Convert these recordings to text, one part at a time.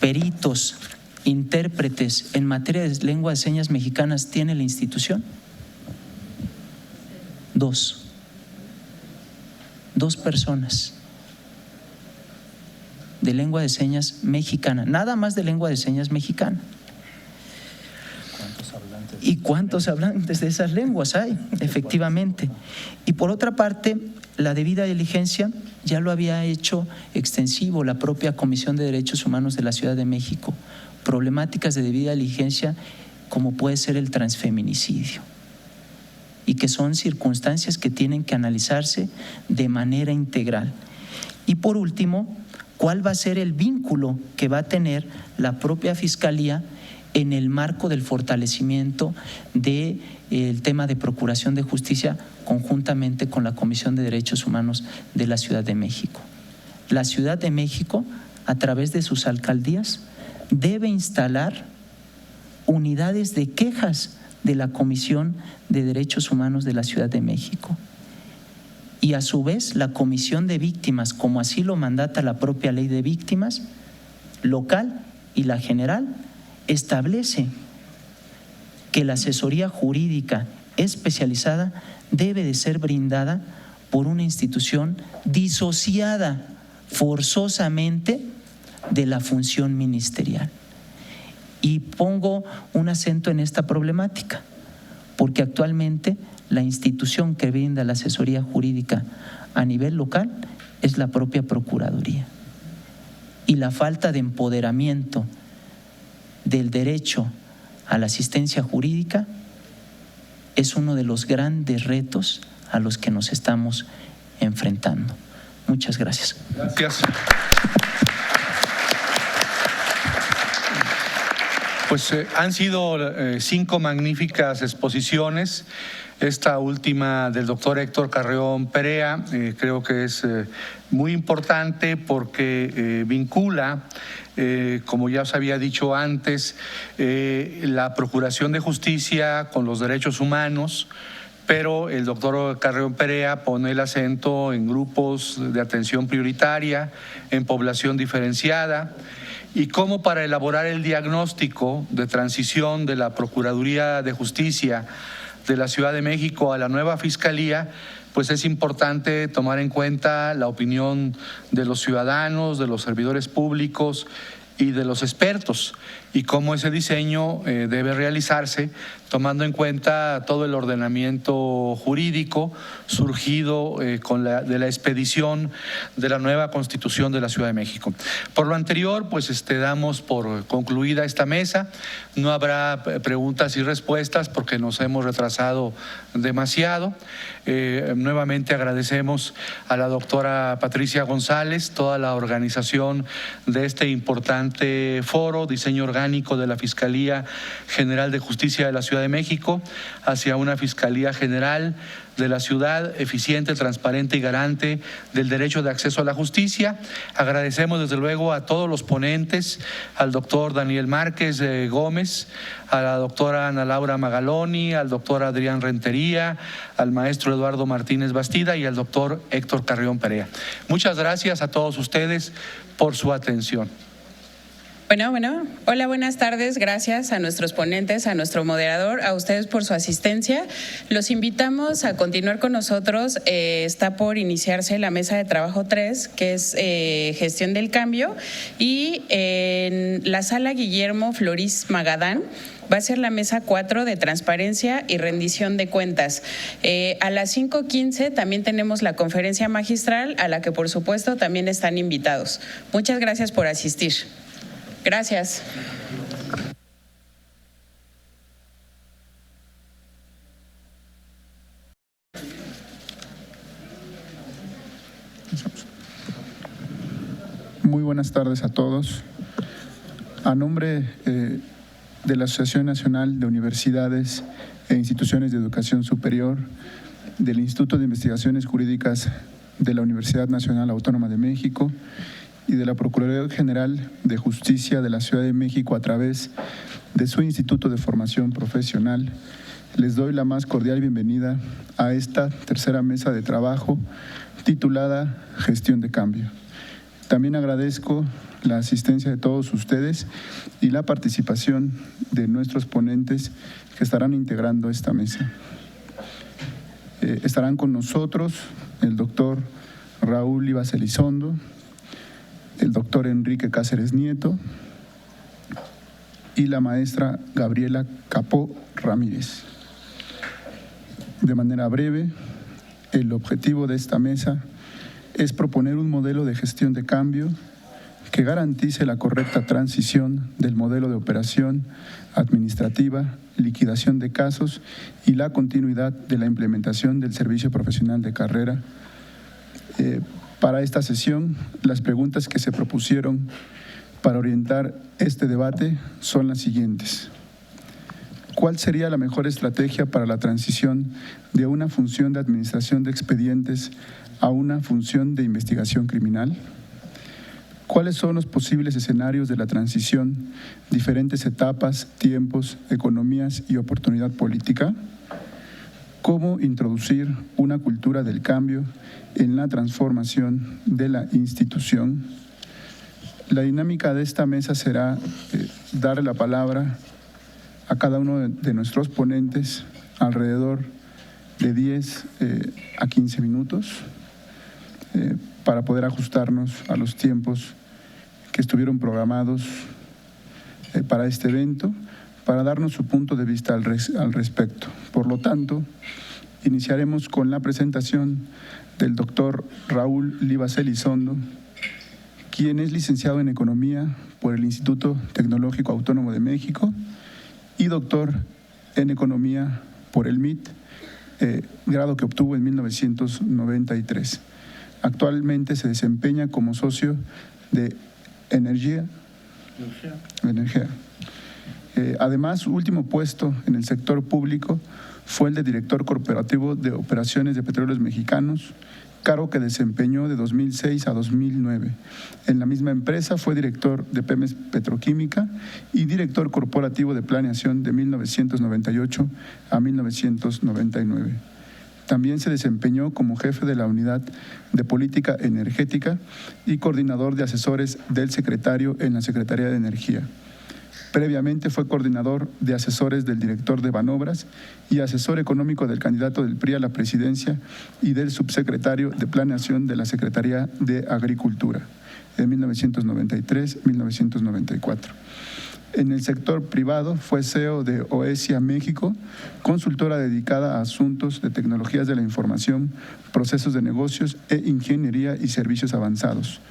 peritos, intérpretes en materia de lengua de señas mexicanas tiene la institución? 2 personas de lengua de señas mexicana, nada más de lengua de señas mexicana. ¿Y cuántos hablantes de esas lenguas hay? Efectivamente. Y por otra parte, la debida diligencia ya lo había hecho extensivo la propia Comisión de Derechos Humanos de la Ciudad de México. Problemáticas de debida diligencia como puede ser el transfeminicidio, y que son circunstancias que tienen que analizarse de manera integral. Y por último, ¿cuál va a ser el vínculo que va a tener la propia Fiscalía en el marco del fortalecimiento del tema de procuración de justicia conjuntamente con la Comisión de Derechos Humanos de la Ciudad de México? La Ciudad de México, a través de sus alcaldías, debe instalar unidades de quejas de la Comisión de Derechos Humanos de la Ciudad de México. Y a su vez la Comisión de Víctimas, como así lo mandata la propia Ley de Víctimas local y la general, establece que la asesoría jurídica especializada debe de ser brindada por una institución disociada forzosamente de la función ministerial. Y pongo un acento en esta problemática, porque actualmente la institución que brinda la asesoría jurídica a nivel local es la propia Procuraduría. Y la falta de empoderamiento del derecho a la asistencia jurídica es uno de los grandes retos a los que nos estamos enfrentando. Muchas gracias. Gracias. Pues han sido 5 magníficas exposiciones. Esta última del doctor Héctor Carrión Perea creo que es muy importante porque vincula, como ya os había dicho antes, la procuración de justicia con los derechos humanos, pero el doctor Carrión Perea pone el acento en grupos de atención prioritaria, en población diferenciada, y cómo para elaborar el diagnóstico de transición de la Procuraduría de Justicia de la Ciudad de México a la nueva Fiscalía, pues es importante tomar en cuenta la opinión de los ciudadanos, de los servidores públicos y de los expertos, y cómo ese diseño debe realizarse tomando en cuenta todo el ordenamiento jurídico surgido de la expedición de la nueva Constitución de la Ciudad de México. Por lo anterior, pues damos por concluida esta mesa. No habrá preguntas y respuestas porque nos hemos retrasado demasiado. Nuevamente agradecemos a la doctora Patricia González, toda la organización de este importante foro, diseño orgánico de la Fiscalía General de Justicia de la Ciudad de México hacia una Fiscalía General de la ciudad eficiente, transparente y garante del derecho de acceso a la justicia. Agradecemos desde luego a todos los ponentes, al doctor Daniel Márquez Gómez, a la doctora Ana Laura Magaloni, al doctor Adrián Rentería, al maestro Eduardo Martínez Bastida y al doctor Héctor Carrión Perea. Muchas gracias a todos ustedes por su atención. Bueno, hola, buenas tardes, gracias a nuestros ponentes, a nuestro moderador, a ustedes por su asistencia. Los invitamos a continuar con nosotros, está por iniciarse la mesa de trabajo 3, que es gestión del cambio, y en la sala Guillermo Florís Magadán va a ser la mesa 4 de transparencia y rendición de cuentas. A las 5:15 también tenemos la conferencia magistral, a la que por supuesto también están invitados. Muchas gracias por asistir. Gracias. Muy buenas tardes a todos. A nombre de la Asociación Nacional de Universidades e Instituciones de Educación Superior, del Instituto de Investigaciones Jurídicas de la Universidad Nacional Autónoma de México y de la Procuraduría General de Justicia de la Ciudad de México a través de su Instituto de Formación Profesional, les doy la más cordial bienvenida a esta tercera mesa de trabajo titulada Gestión de Cambio. También agradezco la asistencia de todos ustedes y la participación de nuestros ponentes que estarán integrando esta mesa. Estarán con nosotros el doctor Raúl Livas Elizondo, el doctor Enrique Cáceres Nieto y la maestra Gabriela Capó Ramírez. De manera breve, el objetivo de esta mesa es proponer un modelo de gestión de cambio que garantice la correcta transición del modelo de operación administrativa, liquidación de casos y la continuidad de la implementación del servicio profesional de carrera. Para esta sesión, las preguntas que se propusieron para orientar este debate son las siguientes. ¿Cuál sería la mejor estrategia para la transición de una función de administración de expedientes a una función de investigación criminal? ¿Cuáles son los posibles escenarios de la transición, diferentes etapas, tiempos, economías y oportunidad política? ¿Cómo introducir una cultura del cambio en la transformación de la institución? La dinámica de esta mesa será darle la palabra a cada uno de nuestros ponentes alrededor de 10 a 15 minutos para poder ajustarnos a los tiempos que estuvieron programados para este evento, para darnos su punto de vista al respecto. Por lo tanto, iniciaremos con la presentación del doctor Raúl Livas Elizondo, quien es licenciado en Economía por el Instituto Tecnológico Autónomo de México y doctor en Economía por el MIT, grado que obtuvo en 1993. Actualmente se desempeña como socio de Energía. Además, su último puesto en el sector público fue el de director corporativo de operaciones de Petróleos Mexicanos, cargo que desempeñó de 2006 a 2009. En la misma empresa fue director de Pemex Petroquímica y director corporativo de planeación de 1998 a 1999. También se desempeñó como jefe de la Unidad de Política Energética y coordinador de asesores del secretario en la Secretaría de Energía. Previamente fue coordinador de asesores del director de Banobras y asesor económico del candidato del PRI a la presidencia y del subsecretario de Planeación de la Secretaría de Agricultura en 1993-1994. En el sector privado fue CEO de OESIA México, consultora dedicada a asuntos de tecnologías de la información, procesos de negocios e ingeniería y servicios avanzados.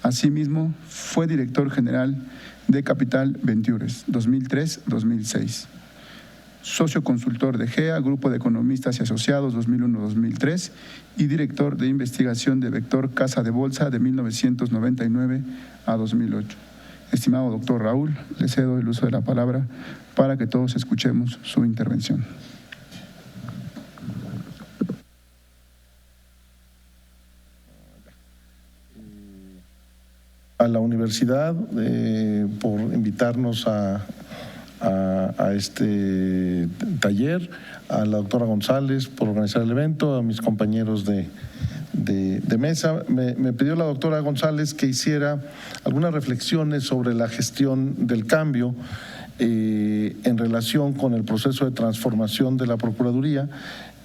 Asimismo, fue director general de Capital Ventures 2003-2006. Socio consultor de GEA, Grupo de Economistas y Asociados 2001-2003 y director de investigación de Vector Casa de Bolsa de 1999 a 2008. Estimado doctor Raúl, le cedo el uso de la palabra para que todos escuchemos su intervención. A la universidad por invitarnos a este taller, a la doctora González por organizar el evento, a mis compañeros de mesa. Me pidió la doctora González que hiciera algunas reflexiones sobre la gestión del cambio en relación con el proceso de transformación de la Procuraduría.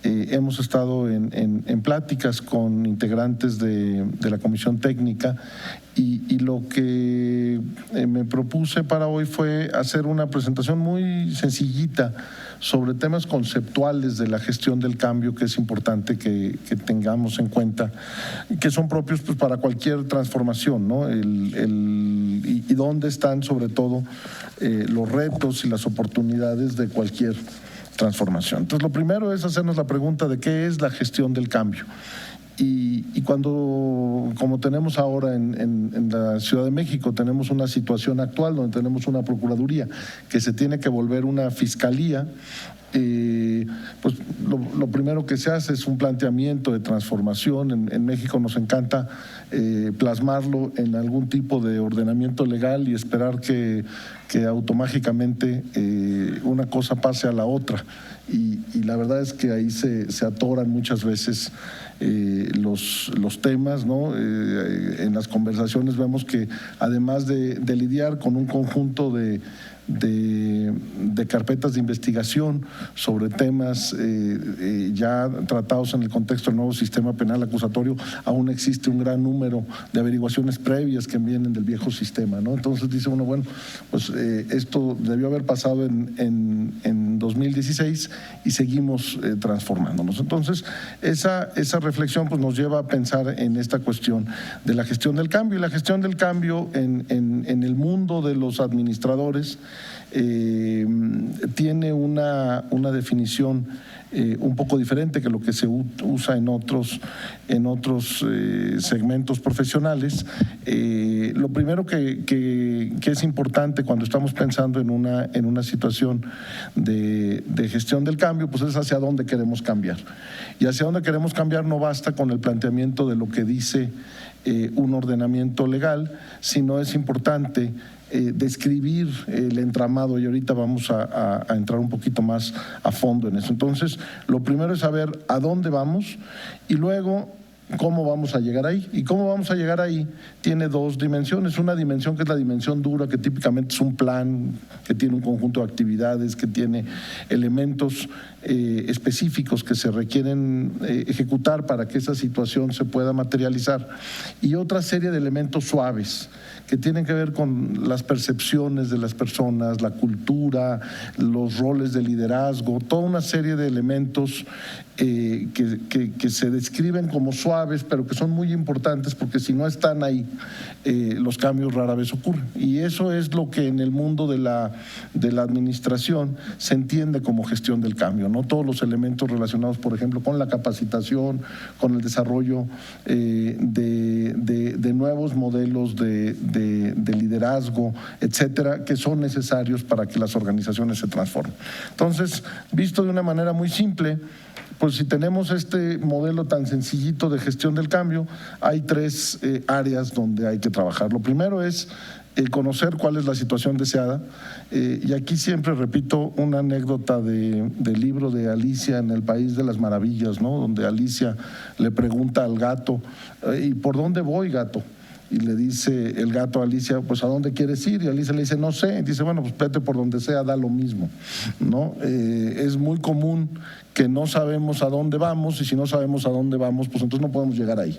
Hemos estado en pláticas con integrantes de la Comisión Técnica y lo que me propuse para hoy fue hacer una presentación muy sencillita sobre temas conceptuales de la gestión del cambio que es importante que tengamos en cuenta, que son propios pues, para cualquier transformación, ¿no? Y dónde están sobre todo los retos y las oportunidades de cualquier transformación. Entonces, lo primero es hacernos la pregunta de qué es la gestión del cambio. Y cuando, como tenemos ahora en la Ciudad de México, tenemos una situación actual donde tenemos una Procuraduría que se tiene que volver una Fiscalía, pues lo primero que se hace es un planteamiento de transformación. En México nos encanta plasmarlo en algún tipo de ordenamiento legal y esperar que automáticamente una cosa pase a la otra. Y la verdad es que ahí se atoran muchas veces los temas, ¿no? En las conversaciones vemos que además de lidiar con un conjunto de carpetas de investigación sobre temas ya tratados en el contexto del nuevo sistema penal acusatorio, aún existe un gran número de averiguaciones previas que vienen del viejo sistema, ¿no? Entonces dice uno, bueno, pues esto debió haber pasado en 2016 y seguimos transformándonos. Entonces, esa reflexión pues nos lleva a pensar en esta cuestión de la gestión del cambio, y la gestión del cambio en el mundo de los administradores tiene una definición un poco diferente que lo que se usa en otros segmentos profesionales. Lo primero que es importante cuando estamos pensando en una situación de gestión del cambio, pues es hacia dónde queremos cambiar. Y hacia dónde queremos cambiar no basta con el planteamiento de lo que dice un ordenamiento legal, sino es importante describir el entramado, y ahorita vamos a entrar un poquito más a fondo en eso. Entonces, lo primero es saber a dónde vamos y luego cómo vamos a llegar ahí. Y cómo vamos a llegar ahí tiene dos dimensiones. Una dimensión que es la dimensión dura, que típicamente es un plan que tiene un conjunto de actividades, que tiene elementos específicos que se requieren ejecutar para que esa situación se pueda materializar, y otra serie de elementos suaves que tienen que ver con las percepciones de las personas, la cultura, los roles de liderazgo, toda una serie de elementos que se describen como suaves, pero que son muy importantes, porque si no están ahí, los cambios rara vez ocurren. Y eso es lo que en el mundo de la administración se entiende como gestión del cambio, ¿no? Todos los elementos relacionados, por ejemplo, con la capacitación, con el desarrollo de nuevos modelos de liderazgo, etcétera, que son necesarios para que las organizaciones se transformen. Entonces, visto de una manera muy simple, pues si tenemos este modelo tan sencillito de gestión del cambio, hay tres áreas donde hay que trabajar. Lo primero es el conocer cuál es la situación deseada, y aquí siempre repito una anécdota del libro de Alicia en el País de las Maravillas, ¿no? Donde Alicia le pregunta al gato, ¿y por dónde voy, gato? Y le dice el gato a Alicia, pues ¿a dónde quieres ir? Y Alicia le dice, no sé. Y dice, bueno, pues vete por donde sea, da lo mismo, ¿no? Es muy común que no sabemos a dónde vamos, y si no sabemos a dónde vamos, pues entonces no podemos llegar ahí.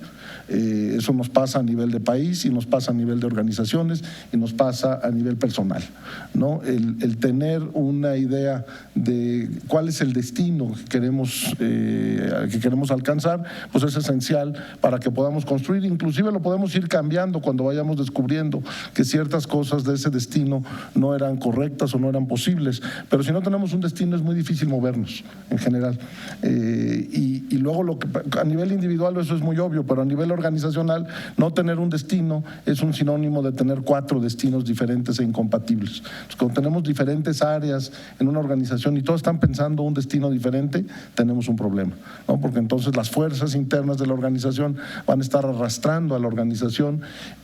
Eso nos pasa a nivel de país, y nos pasa a nivel de organizaciones, y nos pasa a nivel personal, ¿no? El tener una idea de cuál es el destino que queremos alcanzar, pues es esencial para que podamos construir. Inclusive lo podemos ir cambiando cuando vayamos descubriendo que ciertas cosas de ese destino no eran correctas o no eran posibles, pero si no tenemos un destino es muy difícil movernos en general. Y luego a nivel individual eso es muy obvio, pero a nivel organizacional no tener un destino es un sinónimo de tener 4 destinos diferentes e incompatibles. Entonces, cuando tenemos diferentes áreas en una organización y todos están pensando un destino diferente, tenemos un problema, ¿no? Porque entonces las fuerzas internas de la organización van a estar arrastrando a la organización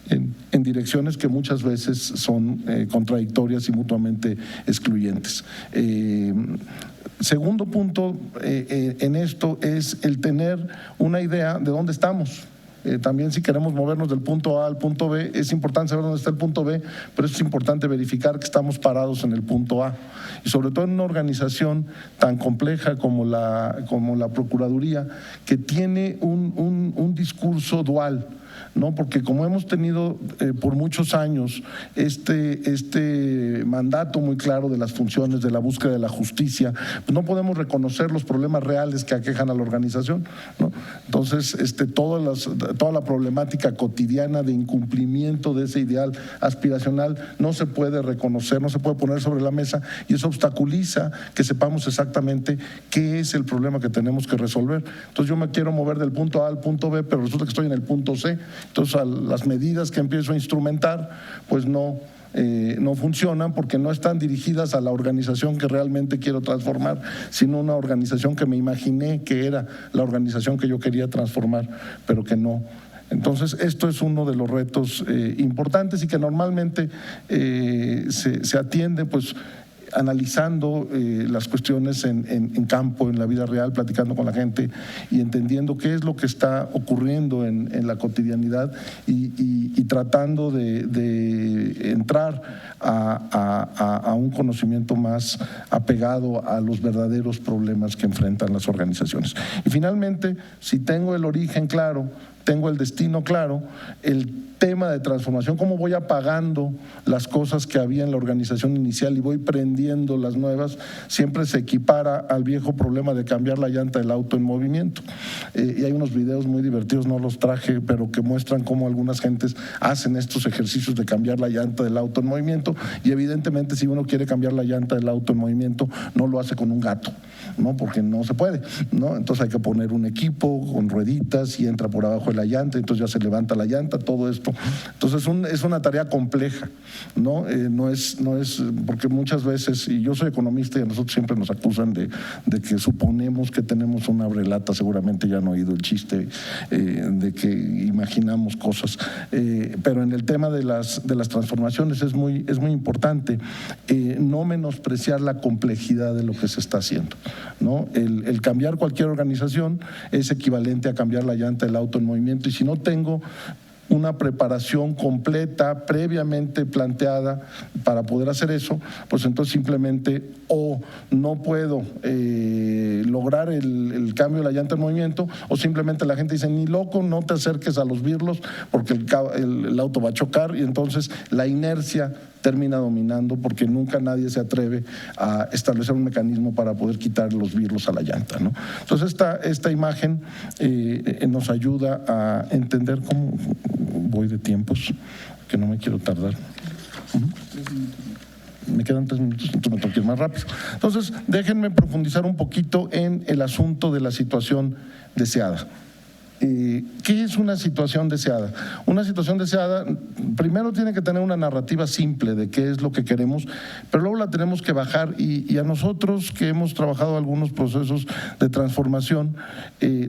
en direcciones que muchas veces son contradictorias y mutuamente excluyentes. Segundo punto en esto es el tener una idea de dónde estamos. También si queremos movernos del punto A al punto B, es importante saber dónde está el punto B, pero es importante verificar que estamos parados en el punto A. Y sobre todo en una organización tan compleja como la Procuraduría, que tiene un discurso dual, ¿no? Porque como hemos tenido por muchos años este mandato muy claro de las funciones de la búsqueda de la justicia, pues no podemos reconocer los problemas reales que aquejan a la organización, ¿no? Entonces, toda la problemática cotidiana de incumplimiento de ese ideal aspiracional no se puede reconocer, no se puede poner sobre la mesa, y eso obstaculiza que sepamos exactamente qué es el problema que tenemos que resolver. Entonces yo me quiero mover del punto A al punto B, pero resulta que estoy en el punto C. Entonces las medidas que empiezo a instrumentar pues no funcionan, porque no están dirigidas a la organización que realmente quiero transformar, sino una organización que me imaginé que era la organización que yo quería transformar, pero que no. Entonces, esto es uno de los retos importantes y que normalmente se atiende pues analizando las cuestiones en campo, en la vida real, platicando con la gente y entendiendo qué es lo que está ocurriendo en la cotidianidad y tratando de entrar a un conocimiento más apegado a los verdaderos problemas que enfrentan las organizaciones. Y finalmente, si tengo el origen claro, tengo el destino claro, el tema de transformación, cómo voy apagando las cosas que había en la organización inicial y voy prendiendo las nuevas, siempre se equipara al viejo problema de cambiar la llanta del auto en movimiento. Y hay unos videos muy divertidos, no los traje, pero que muestran cómo algunas gentes hacen estos ejercicios de cambiar la llanta del auto en movimiento, y evidentemente si uno quiere cambiar la llanta del auto en movimiento, no lo hace con un gato, ¿no? Porque no se puede, ¿no? Entonces hay que poner un equipo con rueditas y entra por abajo de la llanta, entonces ya se levanta la llanta, todo esto. Entonces es una tarea compleja, ¿no? No es porque muchas veces, y yo soy economista y a nosotros siempre nos acusan de que suponemos que tenemos una abrelata, seguramente ya han oído el chiste de que imaginamos cosas, pero en el tema de las transformaciones es muy importante no menospreciar la complejidad de lo que se está haciendo, ¿no? El cambiar cualquier organización es equivalente a cambiar la llanta del auto en movimiento, y si no tengo una preparación completa, previamente planteada para poder hacer eso, pues entonces simplemente o no puedo lograr el cambio de la llanta en movimiento, o simplemente la gente dice, ni loco, no te acerques a los birlos porque el auto va a chocar, y entonces la inercia termina dominando porque nunca nadie se atreve a establecer un mecanismo para poder quitar los birlos a la llanta, ¿no? Entonces esta imagen nos ayuda a entender cómo voy de tiempos, que no me quiero tardar. Me quedan 3 minutos, entonces me tengo que ir más rápido. Entonces, déjenme profundizar un poquito en el asunto de la situación deseada. ¿Qué es una situación deseada? Una situación deseada, primero tiene que tener una narrativa simple de qué es lo que queremos, pero luego la tenemos que bajar, y a nosotros que hemos trabajado algunos procesos de transformación,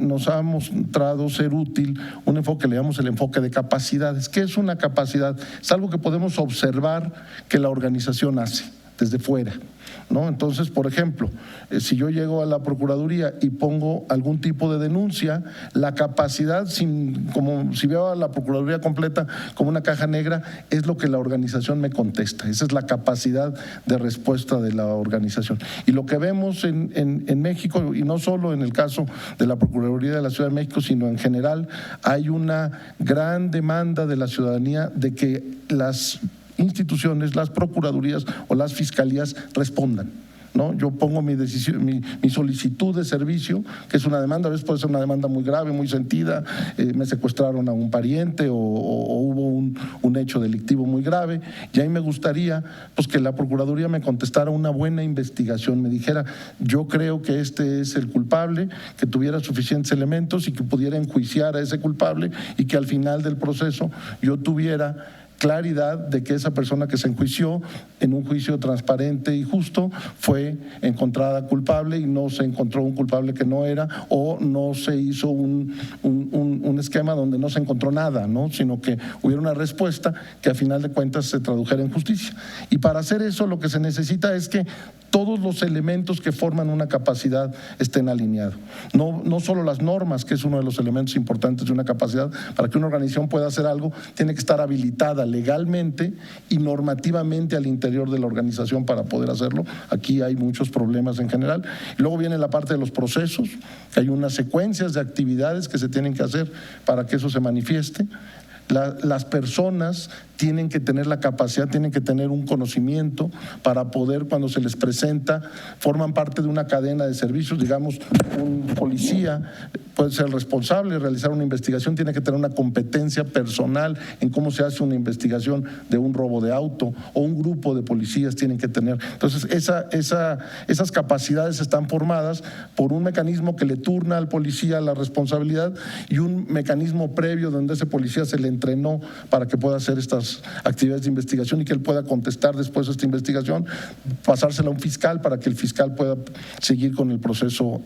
nos ha mostrado ser útil un enfoque, le llamamos el enfoque de capacidades. ¿Qué es una capacidad? Es algo que podemos observar que la organización hace desde fuera, ¿no? Entonces, por ejemplo, si yo llego a la Procuraduría y pongo algún tipo de denuncia, la capacidad, como si veo a la Procuraduría completa como una caja negra, es lo que la organización me contesta. Esa es la capacidad de respuesta de la organización. Y lo que vemos en México, y no solo en el caso de la Procuraduría de la Ciudad de México, sino en general, hay una gran demanda de la ciudadanía de que las instituciones, las procuradurías o las fiscalías respondan, ¿no? Yo pongo mi decisión, mi solicitud de servicio, que es una demanda, a veces puede ser una demanda muy grave, muy sentida, me secuestraron a un pariente o hubo un hecho delictivo muy grave, y ahí me gustaría pues que la Procuraduría me contestara una buena investigación, me dijera, yo creo que este es el culpable, que tuviera suficientes elementos y que pudiera enjuiciar a ese culpable, y que al final del proceso yo tuviera claridad de que esa persona que se enjuició en un juicio transparente y justo fue encontrada culpable y no se encontró un culpable que no era, o no se hizo un esquema donde no se encontró nada, ¿no? Sino que hubiera una respuesta que a final de cuentas se tradujera en justicia. Y para hacer eso lo que se necesita es que todos los elementos que forman una capacidad estén alineados. No solo las normas, que es uno de los elementos importantes de una capacidad. Para que una organización pueda hacer algo, tiene que estar habilitada legalmente y normativamente al interior de la organización para poder hacerlo. Aquí hay muchos problemas en general. Y luego viene la parte de los procesos, que hay unas secuencias de actividades que se tienen que hacer para que eso se manifieste. Las personas tienen que tener la capacidad, tienen que tener un conocimiento para poder, cuando se les presenta, forman parte de una cadena de servicios. Digamos, un policía puede ser responsable de realizar una investigación, tiene que tener una competencia personal en cómo se hace una investigación de un robo de auto, o un grupo de policías tienen que tener. Entonces, esas capacidades están formadas por un mecanismo que le turna al policía la responsabilidad, y un mecanismo previo donde ese policía se le entrenó para que pueda hacer estas actividades de investigación y que él pueda contestar después de esta investigación, pasársela a un fiscal para que el fiscal pueda seguir con el proceso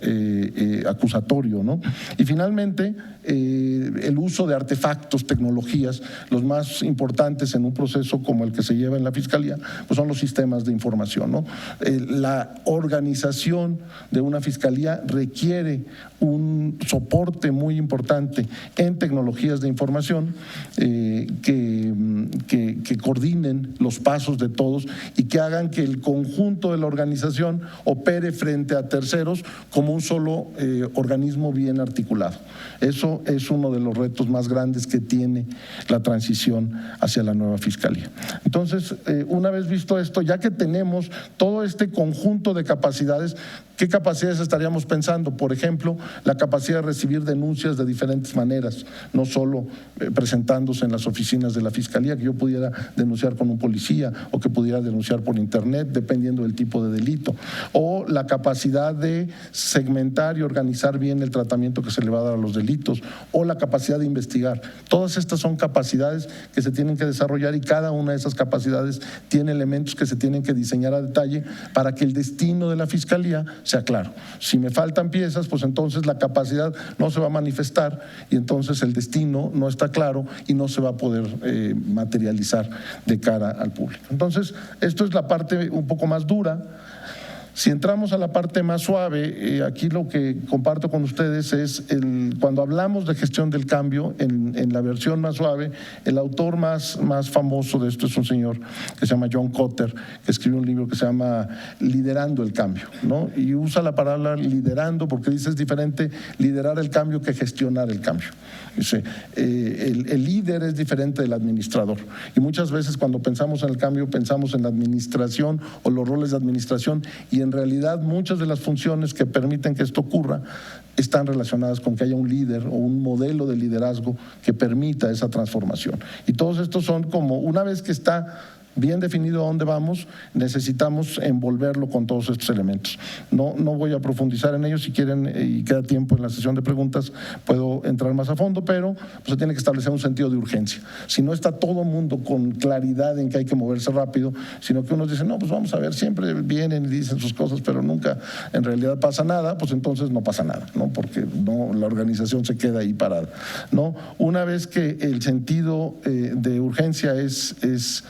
acusatorio, ¿no? Y finalmente, el uso de artefactos, tecnologías, los más importantes en un proceso como el que se lleva en la Fiscalía, pues son los sistemas de información, ¿no? La organización de una Fiscalía requiere un soporte muy importante en tecnologías de información que coordinen los pasos de todos y que hagan que el conjunto de la organización opere frente a terceros como un solo organismo bien articulado. Eso es uno de los retos más grandes que tiene la transición hacia la nueva Fiscalía. Entonces, una vez visto esto, ya que tenemos todo este conjunto de capacidades, ¿qué capacidades estaríamos pensando? Por ejemplo, la capacidad de recibir denuncias de diferentes maneras, no solo presentándose en las oficinas de la Fiscalía, que yo pudiera denunciar con un policía o que pudiera denunciar por internet, dependiendo del tipo de delito, o la capacidad de segmentar y organizar bien el tratamiento que se le va a dar a los delitos, o la capacidad de investigar. Todas estas son capacidades que se tienen que desarrollar y cada una de esas capacidades tiene elementos que se tienen que diseñar a detalle para que el destino de la Fiscalía sea claro. Si me faltan piezas, pues entonces la capacidad no se va a manifestar y entonces el destino no está claro y no se va a poder materializar de cara al público. Entonces, esto es la parte un poco más dura. Si entramos a la parte más suave, aquí lo que comparto con ustedes es cuando hablamos de gestión del cambio, en la versión más suave, el autor más famoso de esto es un señor que se llama John Kotter, que escribió un libro que se llama Liderando el Cambio, ¿no? Y usa la palabra liderando porque dice es diferente liderar el cambio que gestionar el cambio. Dice, el líder es diferente del administrador y muchas veces cuando pensamos en el cambio pensamos en la administración o los roles de administración y en realidad muchas de las funciones que permiten que esto ocurra están relacionadas con que haya un líder o un modelo de liderazgo que permita esa transformación. Y todos estos son como, una vez que está bien definido a dónde vamos, necesitamos envolverlo con todos estos elementos. No voy a profundizar en ellos, si quieren y queda tiempo en la sesión de preguntas puedo entrar más a fondo, pero pues, se tiene que establecer un sentido de urgencia. Si no está todo el mundo con claridad en que hay que moverse rápido, sino que unos dicen, no, pues vamos a ver, siempre vienen y dicen sus cosas, pero nunca en realidad pasa nada, pues entonces no pasa nada, ¿no? Porque no, la organización se queda ahí parada, ¿no? Una vez que el sentido de urgencia es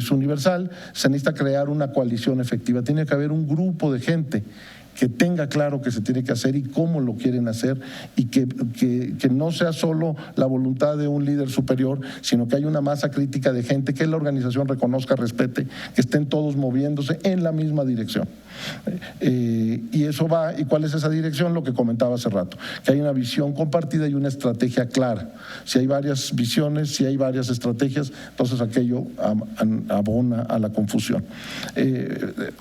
universal, se necesita crear una coalición efectiva. Tiene que haber un grupo de gente que tenga claro qué se tiene que hacer y cómo lo quieren hacer y que no sea solo la voluntad de un líder superior, sino que haya una masa crítica de gente que la organización reconozca, respete, que estén todos moviéndose en la misma dirección. Y eso va, ¿y cuál es esa dirección? Lo que comentaba hace rato, que hay una visión compartida y una estrategia clara. Si hay varias visiones, si hay varias estrategias, entonces aquello abona a la confusión.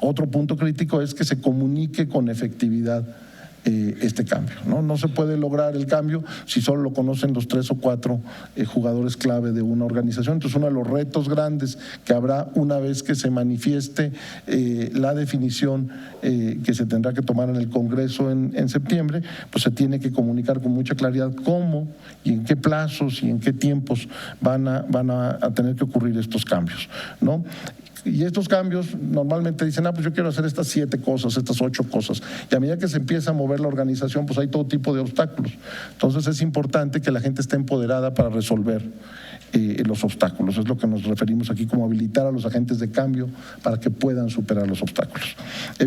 Otro punto crítico es que se comunique con efectividad este cambio, ¿no? No se puede lograr el cambio si solo lo conocen los 3 o 4 jugadores clave de una organización. Entonces, uno de los retos grandes que habrá una vez que se manifieste la definición que se tendrá que tomar en el Congreso en septiembre, pues se tiene que comunicar con mucha claridad cómo y en qué plazos y en qué tiempos van a tener que ocurrir estos cambios, ¿no? Y estos cambios normalmente dicen, pues yo quiero hacer estas 7 cosas, estas 8 cosas. Y a medida que se empieza a mover la organización, pues hay todo tipo de obstáculos. Entonces es importante que la gente esté empoderada para resolver los obstáculos. Es lo que nos referimos aquí como habilitar a los agentes de cambio para que puedan superar los obstáculos.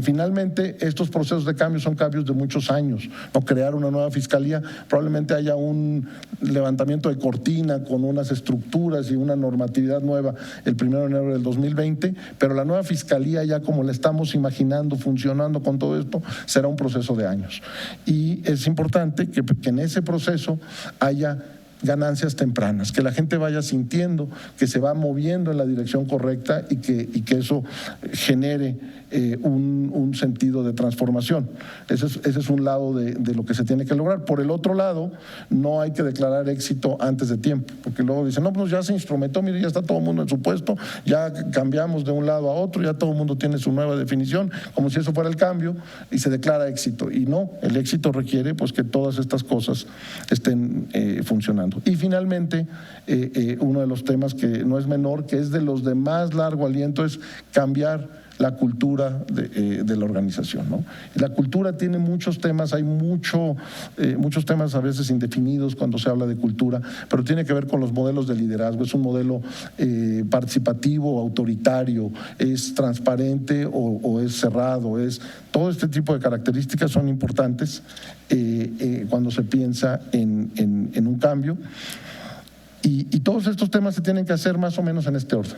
Finalmente, estos procesos de cambio son cambios de muchos años. No crear una nueva fiscalía, probablemente haya un levantamiento de cortina con unas estructuras y una normatividad nueva el 1 de enero del 2020, pero la nueva fiscalía ya como la estamos imaginando, funcionando con todo esto, será un proceso de años. Y es importante que en ese proceso haya ganancias tempranas, que la gente vaya sintiendo que se va moviendo en la dirección correcta y que eso genere un sentido de transformación. Ese es un lado de lo que se tiene que lograr. Por el otro lado, no hay que declarar éxito antes de tiempo, porque luego dicen, no, pues ya se instrumentó, mire, ya está todo el mundo en su puesto, ya cambiamos de un lado a otro, ya todo el mundo tiene su nueva definición, como si eso fuera el cambio, y se declara éxito. Y no, el éxito requiere pues que todas estas cosas estén funcionando. trabajando. Y finalmente, uno de los temas que no es menor, que es de los de más largo aliento, es cambiar la cultura de la organización, ¿no? La cultura tiene muchos temas, hay muchos temas a veces indefinidos cuando se habla de cultura, pero tiene que ver con los modelos de liderazgo. Es un modelo participativo, autoritario, es transparente o es cerrado, todo este tipo de características son importantes cuando se piensa en un cambio, y todos estos temas se tienen que hacer más o menos en este orden.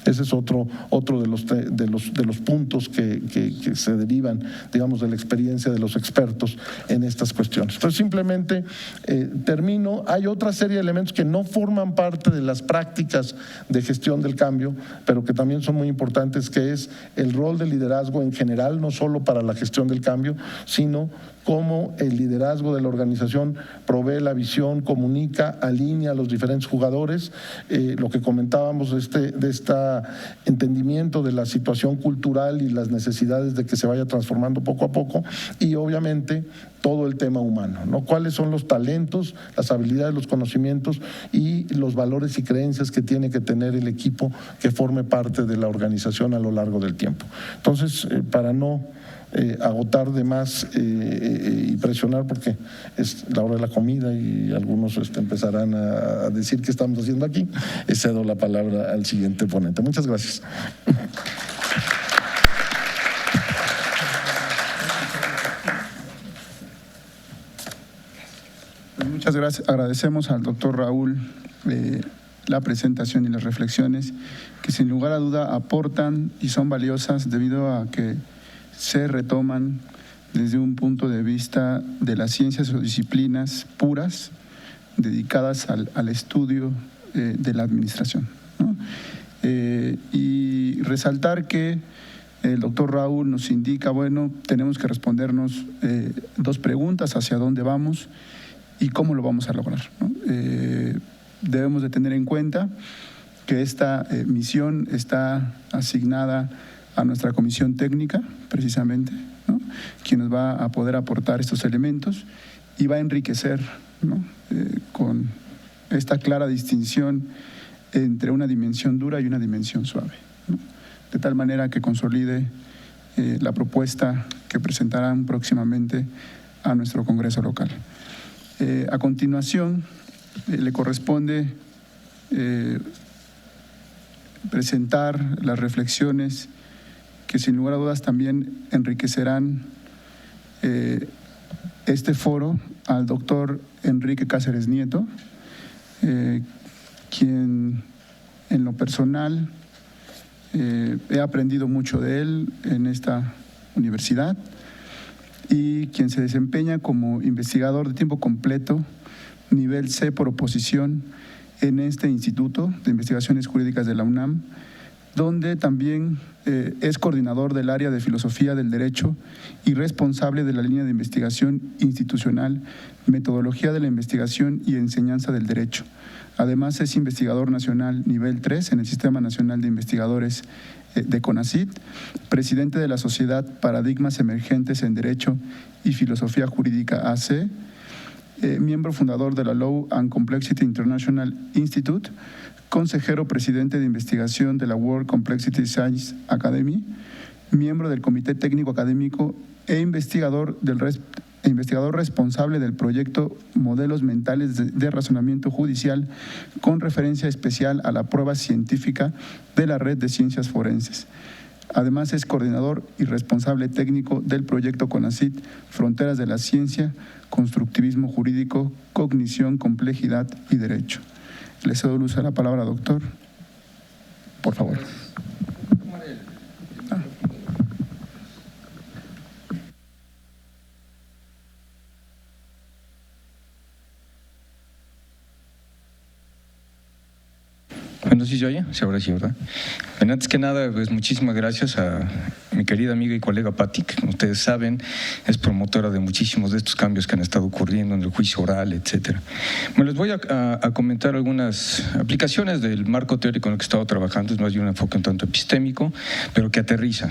Ese es otro de los puntos que se derivan, digamos, de la experiencia de los expertos en estas cuestiones. Entonces, simplemente termino. Hay otra serie de elementos que no forman parte de las prácticas de gestión del cambio, pero que también son muy importantes, que es el rol del liderazgo en general, no solo para la gestión del cambio, sino cómo el liderazgo de la organización provee la visión, comunica, alinea a los diferentes jugadores, lo que comentábamos de este entendimiento de la situación cultural y las necesidades de que se vaya transformando poco a poco, y obviamente todo el tema humano, ¿no? ¿Cuáles son los talentos, las habilidades, los conocimientos y los valores y creencias que tiene que tener el equipo que forme parte de la organización a lo largo del tiempo? Entonces, para no agotar de más y presionar, porque es la hora de la comida y algunos empezarán a decir qué estamos haciendo aquí, cedo la palabra al siguiente ponente. Muchas gracias. Muchas gracias. Agradecemos al doctor Raúl la presentación y las reflexiones que sin lugar a duda aportan y son valiosas debido a que se retoman desde un punto de vista de las ciencias o disciplinas puras dedicadas al estudio de la administración, ¿no? Y resaltar que el doctor Raúl nos indica, bueno, tenemos que respondernos dos preguntas: hacia dónde vamos y cómo lo vamos a lograr, ¿no? Debemos de tener en cuenta que esta misión está asignada a nuestra comisión técnica, precisamente, ¿no?, quien nos va a poder aportar estos elementos y va a enriquecer, ¿no?, con esta clara distinción entre una dimensión dura y una dimensión suave, ¿no?, de tal manera que consolide la propuesta que presentarán próximamente a nuestro Congreso local. A continuación, le corresponde presentar las reflexiones que sin lugar a dudas también enriquecerán este foro al doctor Enrique Cáceres Nieto, quien en lo personal he aprendido mucho de él en esta universidad, y quien se desempeña como investigador de tiempo completo, nivel C por oposición, en este Instituto de Investigaciones Jurídicas de la UNAM, donde también es coordinador del área de Filosofía del Derecho y responsable de la línea de investigación institucional, Metodología de la Investigación y Enseñanza del Derecho. Además, es investigador nacional nivel 3 en el Sistema Nacional de Investigadores de CONACYT, presidente de la Sociedad Paradigmas Emergentes en Derecho y Filosofía Jurídica AC, miembro fundador de la Law and Complexity International Institute, consejero presidente de investigación de la World Complexity Science Academy, miembro del Comité Técnico Académico e investigador responsable del proyecto Modelos Mentales de Razonamiento Judicial, con referencia especial a la prueba científica de la Red de Ciencias Forenses. Además, es coordinador y responsable técnico del proyecto CONACYT Fronteras de la Ciencia, Constructivismo Jurídico, Cognición, Complejidad y Derecho. Le cedo luz a la palabra, doctor. Por favor. Bueno, sí se oye, sí, ahora sí, ¿verdad? Bueno, antes que nada, pues muchísimas gracias a mi querida amiga y colega Patti, que como ustedes saben es promotora de muchísimos de estos cambios que han estado ocurriendo en el juicio oral, etcétera. Bueno, les voy a comentar algunas aplicaciones del marco teórico en el que he estado trabajando. Es más de un enfoque un tanto epistémico, pero que aterriza,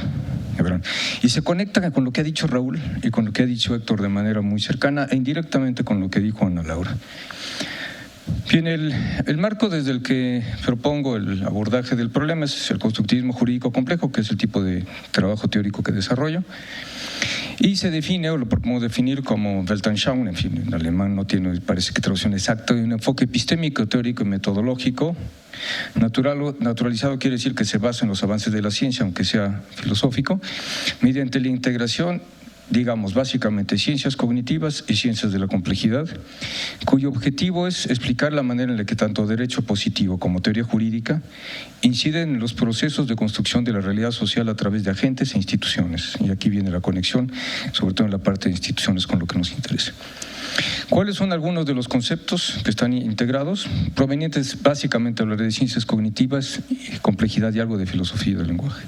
¿verdad? Y se conecta con lo que ha dicho Raúl y con lo que ha dicho Héctor de manera muy cercana e indirectamente con lo que dijo Ana Laura. Bien, el marco desde el que propongo el abordaje del problema es el constructivismo jurídico complejo, que es el tipo de trabajo teórico que desarrollo. Y se define, o lo propongo definir como Weltanschauung, en fin, en alemán no tiene, parece que traducción exacta, un enfoque epistémico, teórico y metodológico. Naturalizado quiere decir que se basa en los avances de la ciencia, aunque sea filosófico, mediante la integración, digamos, básicamente ciencias cognitivas y ciencias de la complejidad, cuyo objetivo es explicar la manera en la que tanto derecho positivo como teoría jurídica inciden en los procesos de construcción de la realidad social a través de agentes e instituciones. Y aquí viene la conexión, sobre todo en la parte de instituciones, con lo que nos interesa. ¿Cuáles son algunos de los conceptos que están integrados? Provenientes básicamente, hablaré de ciencias cognitivas, complejidad y algo de filosofía del lenguaje.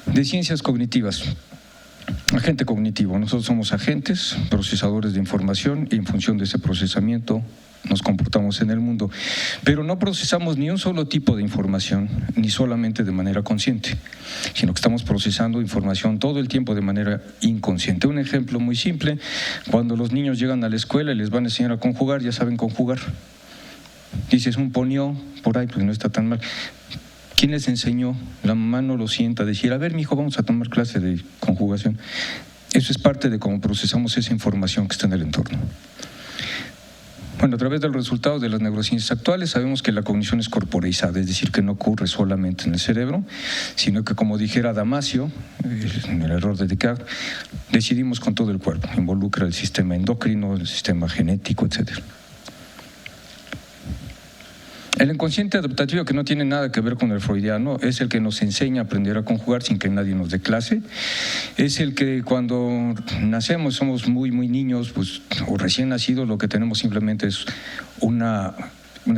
De ciencias cognitivas. Agente cognitivo. Nosotros somos agentes, procesadores de información y en función de ese procesamiento nos comportamos en el mundo. Pero no procesamos ni un solo tipo de información, ni solamente de manera consciente, sino que estamos procesando información todo el tiempo de manera inconsciente. Un ejemplo muy simple, cuando los niños llegan a la escuela y les van a enseñar a conjugar, ya saben conjugar. Dices un ponió por ahí, pues no está tan mal. ¿Quién les enseñó? La mamá no lo sienta, decir, a ver, mijo, vamos a tomar clase de conjugación. Eso es parte de cómo procesamos esa información que está en el entorno. Bueno, a través de los resultados de las neurociencias actuales sabemos que la cognición es corporeizada, es decir, que no ocurre solamente en el cerebro, sino que, como dijera Damasio, en el error de Descartes, decidimos con todo el cuerpo, involucra el sistema endocrino, el sistema genético, etcétera. El inconsciente adaptativo, que no tiene nada que ver con el freudiano, es el que nos enseña a aprender a conjugar sin que nadie nos dé clase. Es el que cuando nacemos, somos muy niños, pues, o recién nacidos, lo que tenemos simplemente es una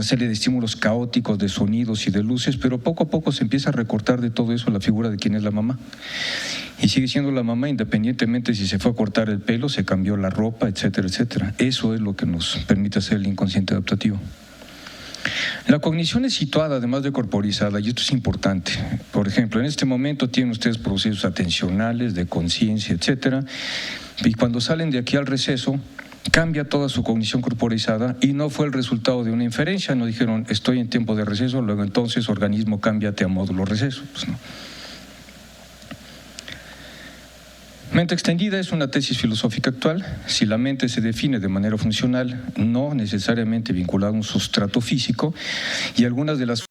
serie de estímulos caóticos, de sonidos y de luces, pero poco a poco se empieza a recortar de todo eso la figura de quién es la mamá. Y sigue siendo la mamá independientemente si se fue a cortar el pelo, se cambió la ropa, etcétera, etcétera. Eso es lo que nos permite hacer el inconsciente adaptativo. La cognición es situada, además de corporizada, y esto es importante. Por ejemplo, en este momento tienen ustedes procesos atencionales, de conciencia, etcétera, y cuando salen de aquí al receso, cambia toda su cognición corporizada y no fue el resultado de una inferencia, no dijeron estoy en tiempo de receso, luego entonces organismo cámbiate a módulo receso. Pues no. Mente extendida es una tesis filosófica actual. Si la mente se define de manera funcional, no necesariamente vinculada a un sustrato físico, y algunas de las